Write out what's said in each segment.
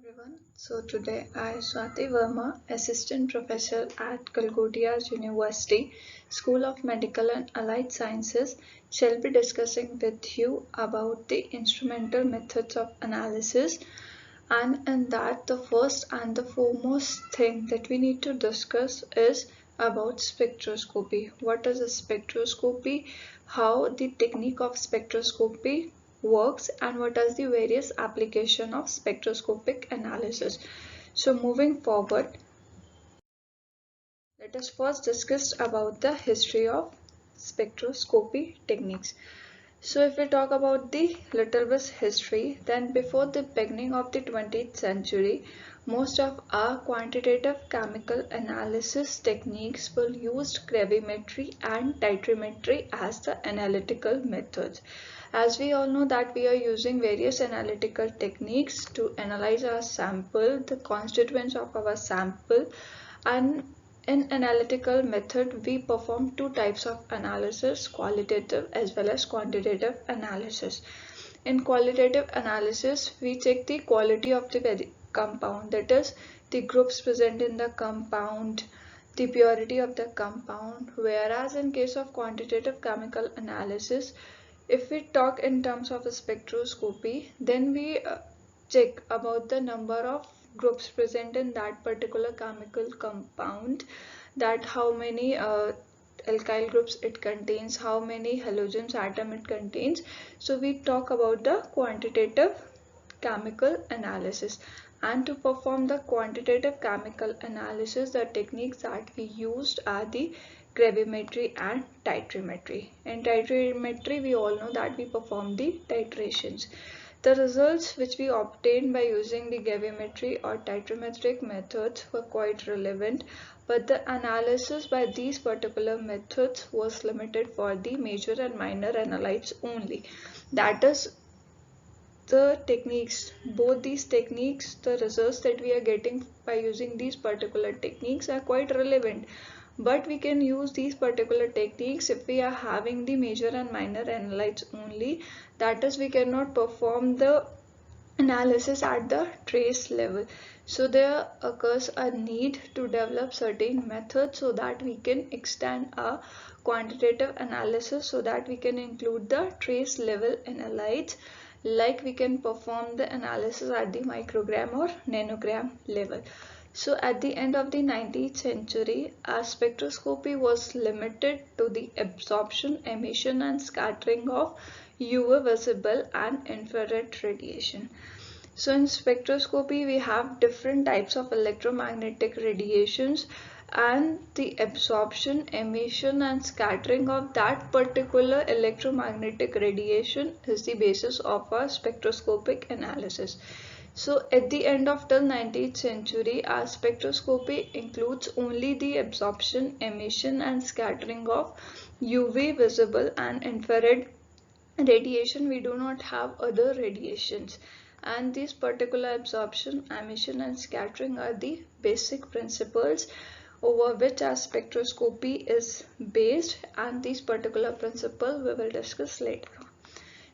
everyone. So today I, Swati Verma, Assistant Professor at Calcutta University, School of Medical and Allied Sciences, shall be discussing with you about the instrumental methods of analysis. And in that, the first and the foremost thing that we need to discuss is about spectroscopy. What is a spectroscopy? How the technique of spectroscopy works, and what are the various application of spectroscopic analysis. So moving forward, let us first discuss about the history of spectroscopy techniques. So if we talk about the little bit history, then before the beginning of the 20th century, most of our quantitative chemical analysis techniques were used gravimetry and titrimetry as the analytical methods. As we all know that we are using various analytical techniques to analyze our sample, the constituents of our sample, and in analytical method, we perform two types of analysis, qualitative as well as quantitative analysis. In qualitative analysis, we check the quality of the compound, that is, the groups present in the compound, the purity of the compound, whereas in case of quantitative chemical analysis, if we talk in terms of a spectroscopy, then we check about the number of groups present in that particular chemical compound, that how many alkyl groups it contains, how many halogens atom it contains. So we talk about the quantitative chemical analysis, and to perform the quantitative chemical analysis, the techniques that we used are the gravimetry and titrimetry. In titrimetry, we all know that we perform the titrations. The results which we obtained by using the gravimetry or titrimetric methods were quite relevant, but the analysis by these particular methods was limited for the major and minor analytes only. That is, the techniques, both these techniques, the results that we are getting by using these particular techniques are quite relevant, but we can use these particular techniques if we are having the major and minor analytes only. That is, we cannot perform the analysis at the trace level. So there occurs a need to develop certain methods so that we can extend our quantitative analysis, so that we can include the trace level analytes, like we can perform the analysis at the microgram or nanogram level. So at the end of the 19th century, our spectroscopy was limited to the absorption, emission and scattering of UV visible and infrared radiation. So in spectroscopy, we have different types of electromagnetic radiations, and the absorption, emission and scattering of that particular electromagnetic radiation is the basis of our spectroscopic analysis. So at the end of the 19th century, our spectroscopy includes only the absorption, emission and scattering of UV visible and infrared radiation. We do not have other radiations, and these particular absorption, emission and scattering are the basic principles over which our spectroscopy is based, and these particular principles we will discuss later on.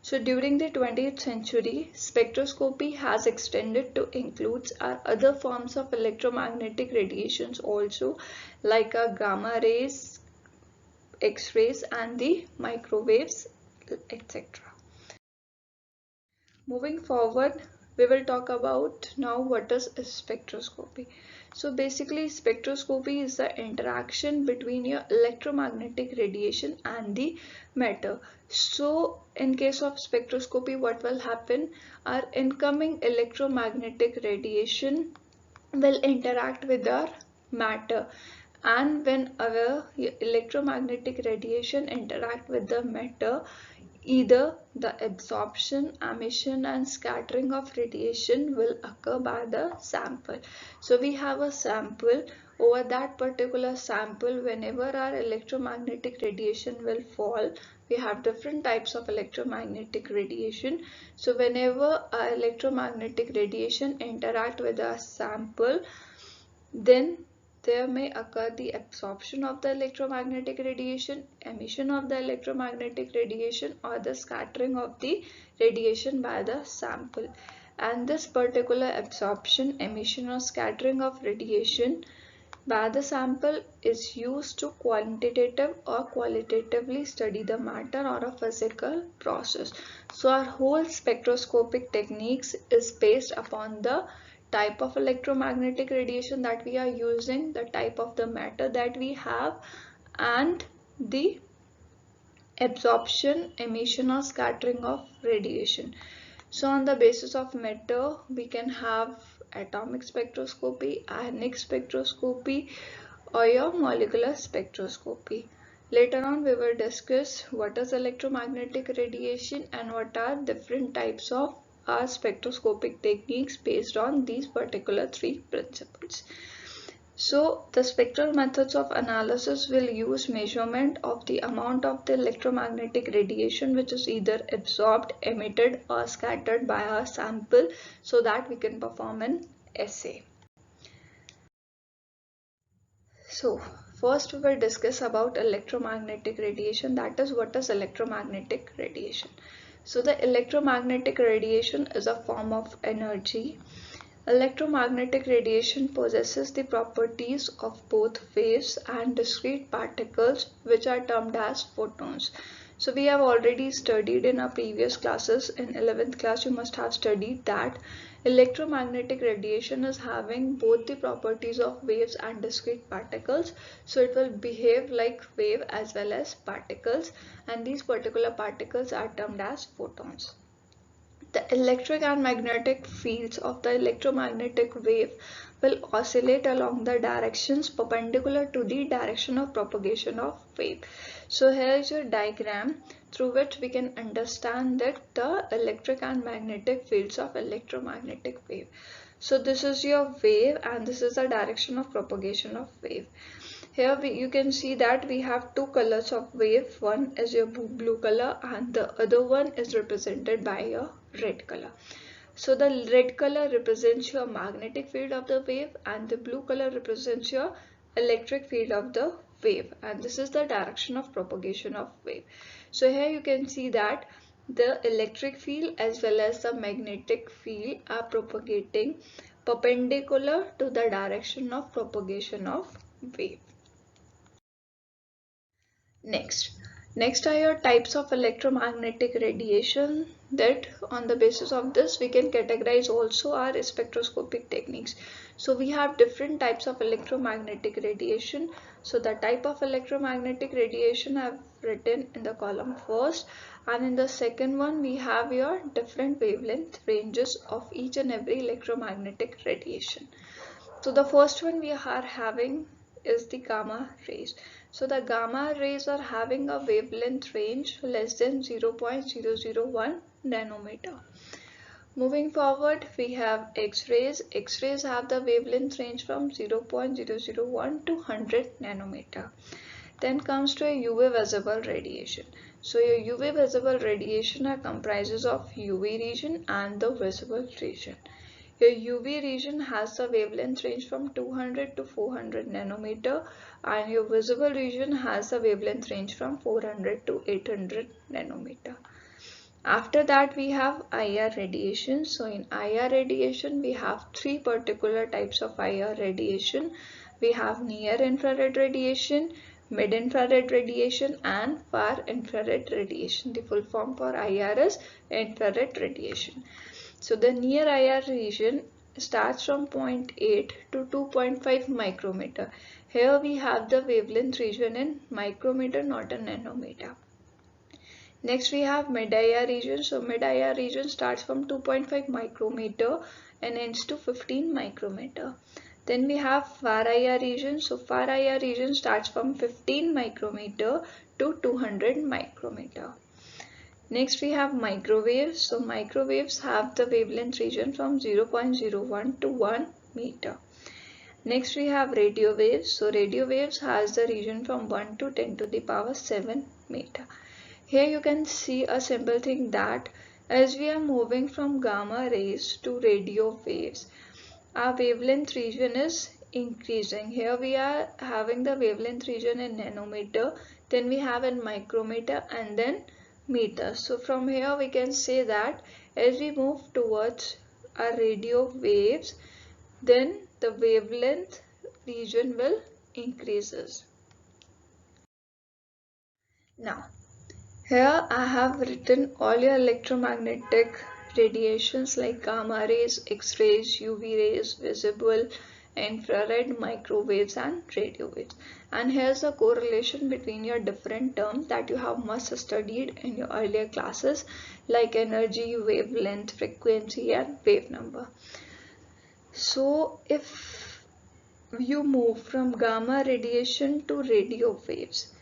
So during the 20th century, spectroscopy has extended to include our other forms of electromagnetic radiations also, like gamma rays, X-rays and the microwaves, etc. Moving forward, we will talk about now what is spectroscopy. So basically, spectroscopy is the interaction between your electromagnetic radiation and the matter. So in case of spectroscopy, what will happen? Our incoming electromagnetic radiation will interact with our matter, and when our electromagnetic radiation interact with the matter, either the absorption, emission and scattering of radiation will occur by the sample. So we have a sample. Over that particular sample, whenever our electromagnetic radiation will fall, we have different types of electromagnetic radiation. So whenever our electromagnetic radiation interact with our sample, then there may occur the absorption of the electromagnetic radiation, emission of the electromagnetic radiation, or the scattering of the radiation by the sample. and this particular absorption, emission or scattering of radiation by the sample is used to quantitative or qualitatively study the matter or a physical process. So our whole spectroscopic techniques is based upon the type of electromagnetic radiation that we are using, the type of the matter that we have, and the absorption, emission or scattering of radiation. So on the basis of matter, we can have atomic spectroscopy, ionic spectroscopy, or your molecular spectroscopy. Later on, we will discuss what is electromagnetic radiation and what are different types of our spectroscopic techniques based on these particular three principles. So the spectral methods of analysis will use measurement of the amount of the electromagnetic radiation which is either absorbed, emitted or scattered by our sample so that we can perform an assay. So first we will discuss about electromagnetic radiation, that is what is electromagnetic radiation. So the electromagnetic radiation is a form of energy. Electromagnetic radiation possesses the properties of both waves and discrete particles which are termed as photons. So we have already studied in our previous classes. In 11th class you must have studied that electromagnetic radiation is having both the properties of waves and discrete particles. So it will behave like wave as well as particles, and these particular particles are termed as photons. The electric and magnetic fields of the electromagnetic wave will oscillate along the directions perpendicular to the direction of propagation of wave. So here is your diagram through which we can understand that the electric and magnetic fields of electromagnetic wave. So this is your wave and this is the direction of propagation of wave. Here you can see that we have two colors of wave. One is your blue color and the other one is represented by your red color. So the red color represents your magnetic field of the wave and the blue color represents your electric field of the wave, and this is the direction of propagation of wave. So here you can see that the electric field as well as the magnetic field are propagating perpendicular to the direction of propagation of wave. Next are your types of electromagnetic radiation, that on the basis of this we can categorize also our spectroscopic techniques. So we have different types of electromagnetic radiation. So the type of electromagnetic radiation I have written in the column first, and in the second one we have your different wavelength ranges of each and every electromagnetic radiation. So the first one we are having is the gamma rays. So the gamma rays are having a wavelength range less than 0.001 nanometer. Moving forward, we have X-rays. X-rays have the wavelength range from 0.001 to 100 nanometer. Then comes to a UV visible radiation. So your UV visible radiation comprises of UV region and the visible region. Your UV region has the wavelength range from 200 to 400 nanometer, and your visible region has the wavelength range from 400 to 800 nanometer. After that we have IR radiation. So in IR radiation we have three particular types of IR radiation. We have near infrared radiation, mid infrared radiation and far infrared radiation. The full form for IR is infrared radiation. So the near IR region starts from 0.8 to 2.5 micrometer. Here we have the wavelength region in micrometer, not in nanometer. Next we have mid IR region. So mid IR region starts from 2.5 micrometer and ends to 15 micrometer. Then we have far IR region. So far IR region starts from 15 micrometer to 200 micrometer. Next we have microwaves. So microwaves have the wavelength region from 0.01 to 1 meter. Next we have radio waves. So radio waves has the region from 1 to 10 to the power 7 meter. Here you can see a simple thing that as we are moving from gamma rays to radio waves, our wavelength region is increasing. Here we are having the wavelength region in nanometer, then we have in micrometer and then meter. So from here we can say that as we move towards are radio waves, then the wavelength region will increases. Now, here I have written all your electromagnetic radiations like gamma rays, X-rays, UV rays, visible, infrared, microwaves and radio waves. And here's a correlation between your different terms that you have must studied in your earlier classes like energy, wavelength, frequency and wave number. So if you move from gamma radiation to radio waves,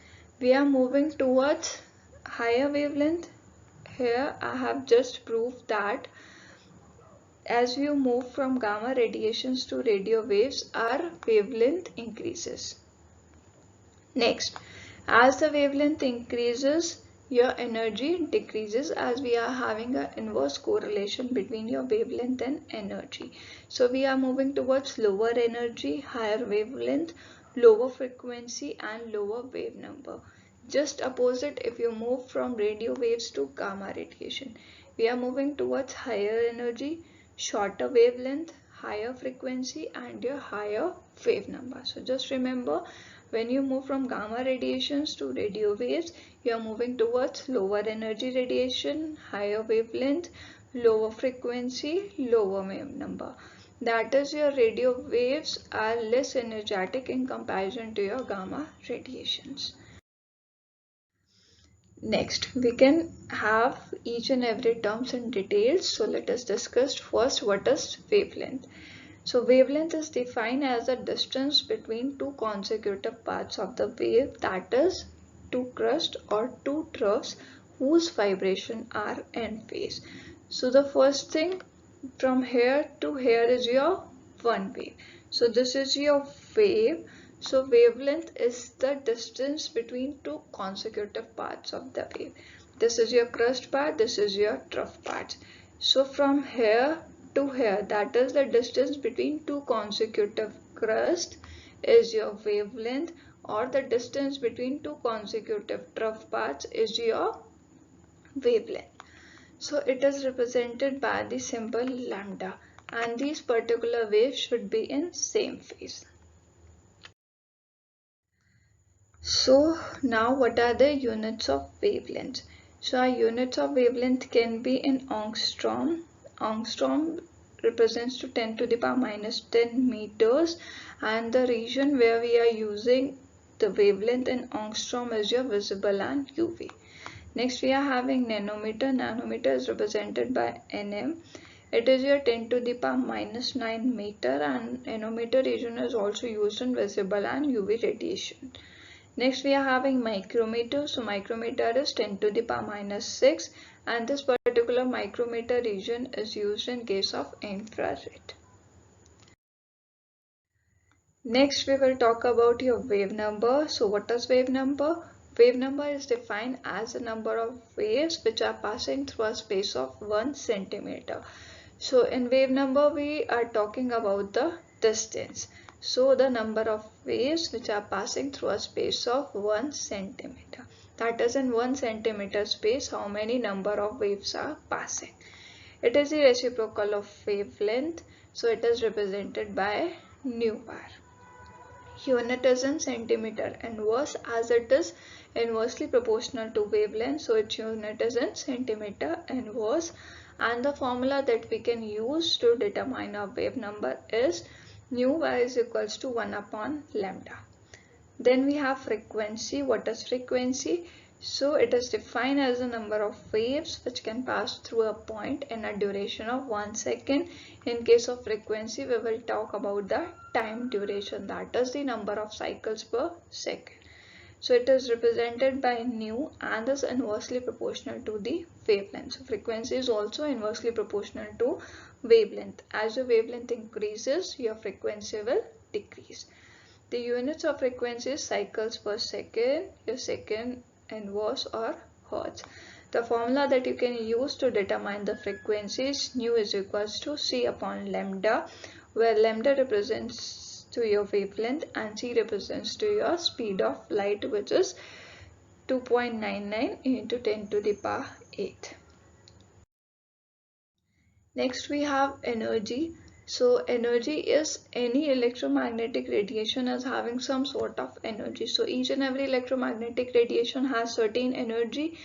we are moving towards higher wavelength. Here I have just proved that as you move from gamma radiations to radio waves, our wavelength increases. Next, as the wavelength increases, your energy decreases as we are having an inverse correlation between your wavelength and energy. So we are moving towards lower energy, higher wavelength, lower frequency and lower wave number. Just opposite if you move from radio waves to gamma radiation. We are moving towards higher energy, shorter wavelength, higher frequency and your higher wave number. So just remember, when you move from gamma radiations to radio waves, you are moving towards lower energy radiation, higher wavelength, lower frequency, lower wave number. That is, your radio waves are less energetic in comparison to your gamma radiations. Next, we can have each and every terms in details. So let us discuss first what is wavelength. So wavelength is defined as the distance between two consecutive parts of the wave, that is two crests or two troughs whose vibration are in phase. So the first thing, from here to here is your one wave. So this is your wave. So wavelength is the distance between two consecutive parts of the wave. This is your crest part, this is your trough part. So from here to here, that is the distance between two consecutive crests, is your wavelength, or the distance between two consecutive trough parts is your wavelength. So it is represented by the symbol lambda, and these particular waves should be in same phase. So now what are the units of wavelength? So our units of wavelength can be in angstrom. Angstrom represents to 10 to the power minus 10 meters, and the region where we are using the wavelength in angstrom is your visible and UV. Next we are having nanometer. Nanometer is represented by nm. It is your 10 to the power minus 9 meter, and nanometer region is also used in visible and UV radiation. Next we are having micrometer. So micrometer is 10 to the power minus 6, and this particular micrometer region is used in case of infrared. Next we will talk about your wave number. So what is wave number? Wave number is defined as the number of waves which are passing through a space of 1 centimeter. So in wave number we are talking about the distance. So the number of waves which are passing through a space of 1 centimeter. That is, in 1 centimeter space, how many number of waves are passing. It is the reciprocal of wavelength. So it is represented by nu bar. Unit is in centimeter inverse, as it is inversely proportional to wavelength. So its unit is in centimeter inverse. And the formula that we can use to determine our wave number is nu bar is equals to 1 upon lambda. Then we have frequency. What is frequency? So it is defined as the number of waves which can pass through a point in a duration of 1 second. In case of frequency, we will talk about the time duration, that is the number of cycles per second. So it is represented by nu and is inversely proportional to the wavelength. So frequency is also inversely proportional to wavelength. As your wavelength increases, your frequency will decrease. The units of frequency is cycles per second, your second inverse or hertz. The formula that you can use to determine the frequency is nu is equals to c upon lambda, where lambda represents to your wavelength and c represents to your speed of light, which is 2.99 into 10 to the power 8. Next we have energy. So energy is any electromagnetic radiation as having some sort of energy. So each and every electromagnetic radiation has certain energy,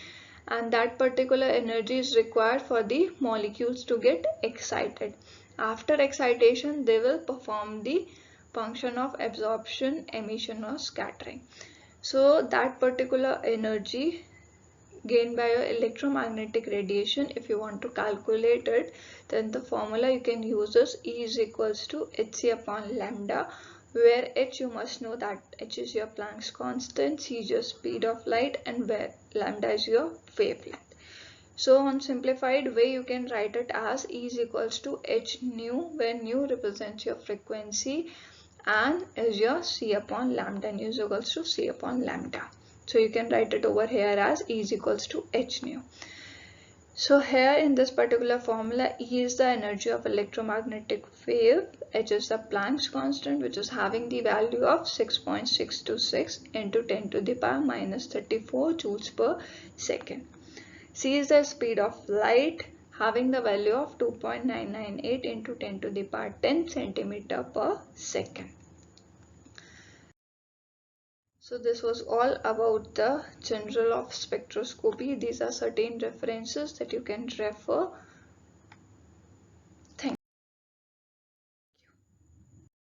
and that particular energy is required for the molecules to get excited. After excitation, they will perform the function of absorption, emission or scattering. So that particular energy gained by your electromagnetic radiation, if you want to calculate it, then the formula you can use is E is equals to hc upon lambda, where h, you must know that h is your Planck's constant, c is your speed of light, and where lambda is your wavelength. So on simplified way, you can write it as E is equals to h nu, where nu represents your frequency and is your c upon lambda, nu is equals to c upon lambda. So you can write it over here as E is equals to h nu. So here in this particular formula, E is the energy of electromagnetic wave, H is the Planck's constant, which is having the value of 6.626 into 10 to the power minus 34 joules per second. C is the speed of light, having the value of 2.998 into 10 to the power 10 centimeter per second. So this was all about the general of spectroscopy. These are certain references that you can refer